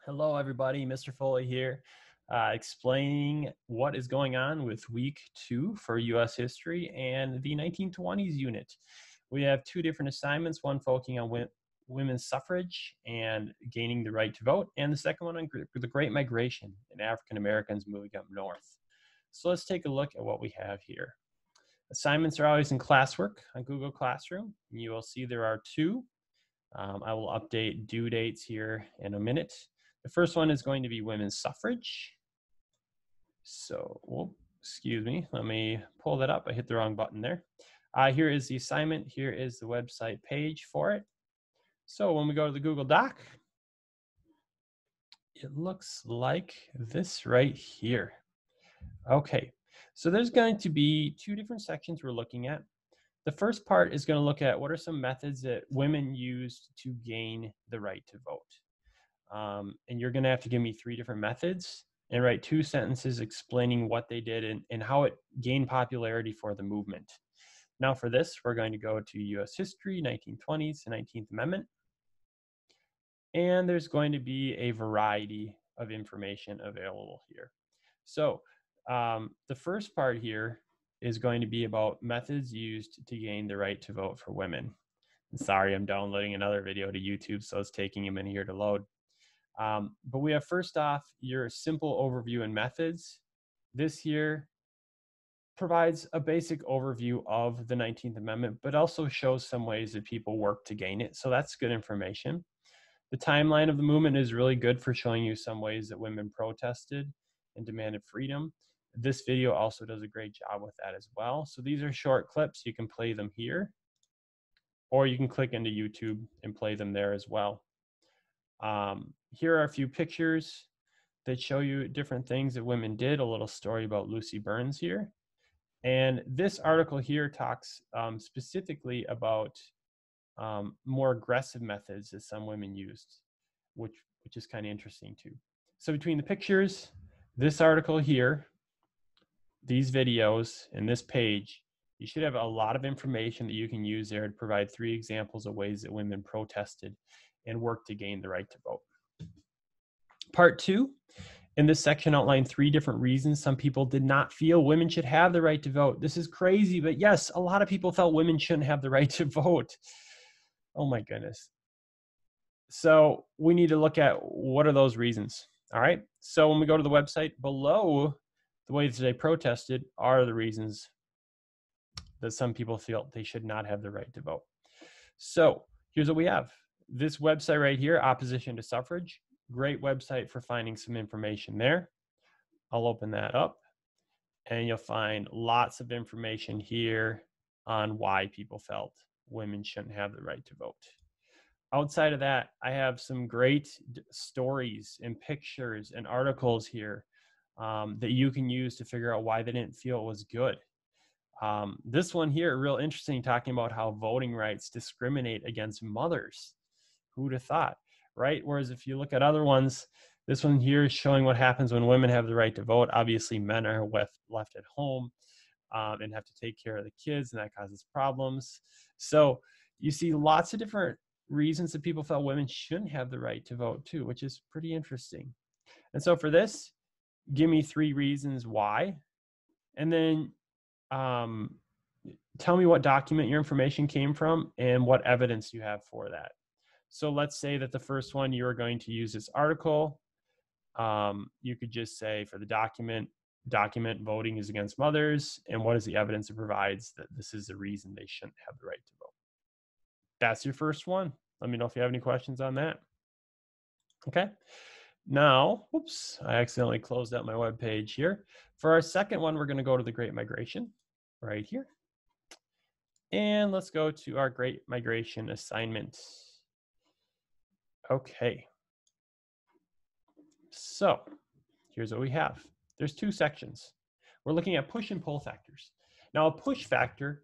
Hello, everybody. Mr. Foley here, explaining what is going on with week 2 for U.S. history and the 1920s unit. We have two different assignments, one focusing on women's suffrage and gaining the right to vote, and the second one on the Great Migration and African Americans moving up north. So let's take a look at what we have here. Assignments are always in classwork on Google Classroom. You will see there are two. I will update due dates here in a minute. The first one is going to be women's suffrage. So, excuse me, let me pull that up. I hit the wrong button there. Here is the assignment. Here is the website page for it. So when we go to the Google Doc, it looks like this right here. Okay, so there's going to be two different sections we're looking at. The first part is going to look at what are some methods that women used to gain the right to vote. And you're going to have to give me three different methods and write two sentences explaining what they did and how it gained popularity for the movement. Now for this, we're going to go to U.S. history, 1920s, the 19th Amendment. And there's going to be a variety of information available here. So the first part here is going to be about methods used to gain the right to vote for women. And sorry, I'm downloading another video to YouTube, so it's taking a minute here to load. But we have first off your simple overview and methods. This here provides a basic overview of the 19th Amendment, but also shows some ways that people work to gain it. So that's good information. The timeline of the movement is really good for showing you some ways that women protested and demanded freedom. This video also does a great job with that as well. So these are short clips. You can play them here, or you can click into YouTube and play them there as well. Here are a few pictures that show you different things that women did, a little story about Lucy Burns here. And this article here talks specifically about more aggressive methods that some women used, which is kind of interesting too. So between the pictures, this article here, these videos, and this page, you should have a lot of information that you can use there to provide three examples of ways that women protested and worked to gain the right to vote. Part 2, in this section, outlined three different reasons some people did not feel women should have the right to vote. This is crazy, but yes, a lot of people felt women shouldn't have the right to vote. Oh my goodness. So we need to look at what are those reasons. All right. So when we go to the website, below the ways they protested are the reasons that some people feel they should not have the right to vote. So here's what we have. This website right here, Opposition to Suffrage, great website for finding some information there. I'll open that up and you'll find lots of information here on why people felt women shouldn't have the right to vote. Outside of that, I have some great stories and pictures and articles here that you can use to figure out why they didn't feel it was good. This one here, real interesting, talking about how voting rights discriminate against mothers. Who would have thought, right? Whereas if you look at other ones, this one here is showing what happens when women have the right to vote. Obviously, men are left at home and have to take care of the kids, and that causes problems. So you see lots of different reasons that people felt women shouldn't have the right to vote too, which is pretty interesting. And so for this, give me three reasons why, and then tell me what document your information came from and what evidence you have for that. So let's say that the first one, you're going to use this article. You could just say for the document voting is against mothers, and what is the evidence it provides that this is the reason they shouldn't have the right to vote. That's your first one. Let me know if you have any questions on that. Okay. Now, oops, I accidentally closed out my web page here. For our second one, we're going to go to the Great Migration right here. And let's go to our Great Migration assignment. Okay. So here's what we have. There's two sections. We're looking at push and pull factors. Now, a push factor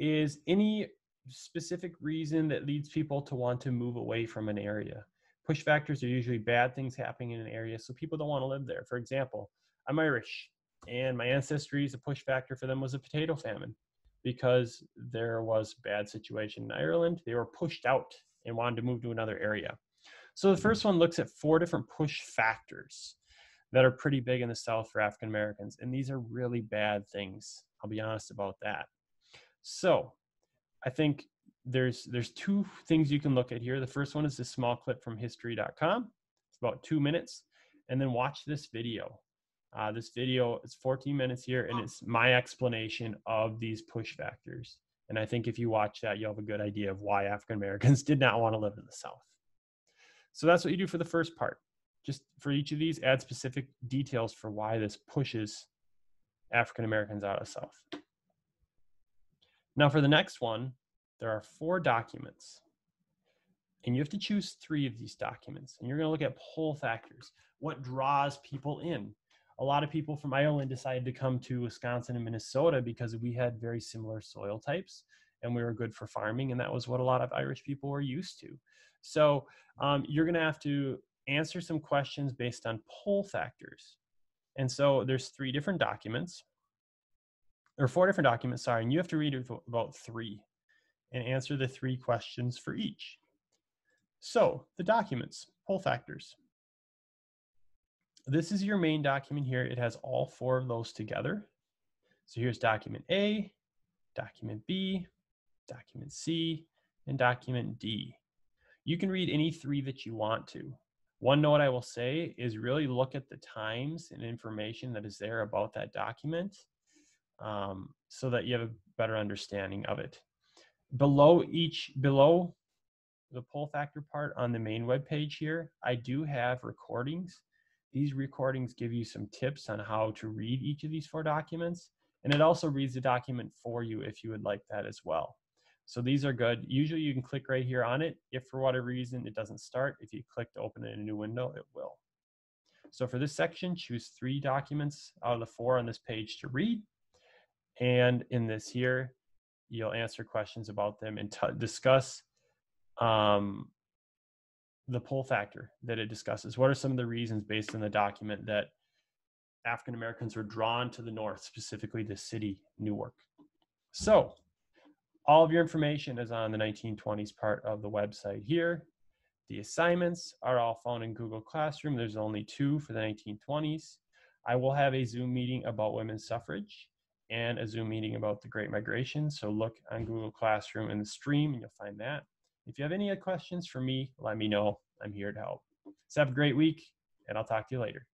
is any specific reason that leads people to want to move away from an area. Push factors are usually bad things happening in an area, so people don't want to live there. For example, I'm Irish, and my ancestry, a push factor for them was a potato famine because there was a bad situation in Ireland. They were pushed out and wanted to move to another area. So the first one looks at 4 different push factors that are pretty big in the South for African Americans. And these are really bad things. I'll be honest about that. So I think there's 2 things you can look at here. The first one is this small clip from history.com. It's about 2 minutes. And then watch this video. This video is 14 minutes here, and it's my explanation of these push factors. And I think if you watch that, you'll have a good idea of why African Americans did not want to live in the South. So that's what you do for the first part. Just for each of these, add specific details for why this pushes African Americans out of the South. Now for the next one, there are 4 documents. And you have to choose 3 of these documents. And you're going to look at pull factors. What draws people in? A lot of people from Ireland decided to come to Wisconsin and Minnesota because we had very similar soil types and we were good for farming. And that was what a lot of Irish people were used to. So you're going to have to answer some questions based on pull factors. And so there's 3 different documents, or 4 different documents, sorry, and you have to read about 3 and answer the 3 questions for each. So the documents, pull factors. This is your main document here. It has all 4 of those together. So here's document A, document B, document C, and document D. You can read any 3 that you want to. One note I will say is really look at the times and information that is there about that document so that you have a better understanding of it. Below the pull factor part on the main web page here, I do have recordings. These recordings give you some tips on how to read each of these 4 documents, and it also reads the document for you if you would like that as well. So these are good. Usually you can click right here on it. If for whatever reason it doesn't start, if you click to open it in a new window, it will. So for this section, choose 3 documents out of the 4 on this page to read. And in this here, you'll answer questions about them and discuss the pull factor that it discusses. What are some of the reasons based on the document that African Americans were drawn to the North, specifically the city, Newark? So all of your information is on the 1920s part of the website here. The assignments are all found in Google Classroom. There's only 2 for the 1920s. I will have a Zoom meeting about women's suffrage and a Zoom meeting about the Great Migration. So look on Google Classroom in the stream and you'll find that. If you have any questions for me, let me know. I'm here to help. So have a great week, and I'll talk to you later.